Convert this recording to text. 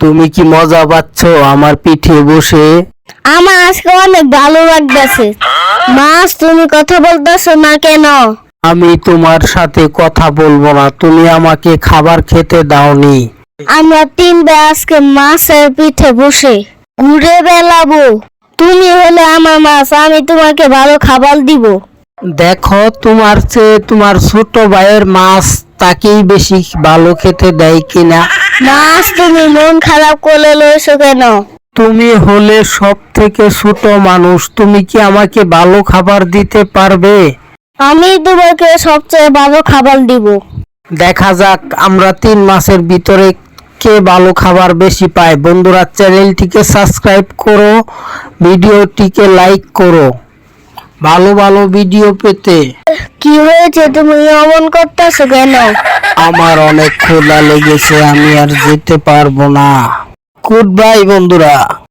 তুমি কি মজা পাচ্ছ আমার পিঠে বসে? আমার আজকে অনেক ভালো লাগতেছে। মাছ, তুমি কথা বলতেছো না কেন? আমি তোমার সাথে কথা বলবো না, তুমি আমাকে খাবার খেতে দাওনি। আমরা তিন ভাই আজকে মাছের পিঠে বসে ঘুরে বেড়াবো। তুমি হলে আমার মাছ, আমি তোমাকে ভালো খাবার দিব। দেখো, তোমার চেয়ে তোমার ছোট ভাইয়ের মাছ তাকেই বেশি ভালো খেতে দেয় কিনা। মাছ, তুমি মন খারাপ করে লইছো কেন? তুমি হলে সব থেকে ছোট মানুষ, তুমি কি আমাকে ভালো খাবার দিতে পারবে? আমি তোমাকে সবচেয়ে ভালো খাবার দিব। দেখা যাক আমরা তিন মাসের ভিতরে কে ভালো খাবার বেশি পায়। বন্ধুরা, চ্যানেলটিকে সাবস্ক্রাইব করো, ভিডিওটিকে লাইক করো ভালো ভালো ভিডিও পেতে। কি হয়েছে, তুমি অমন করতেছো কেন? আমার অনেক ক্ষুধা লেগেছে, আমি আর যেতে পারবো না। গুড বাই বন্ধুরা।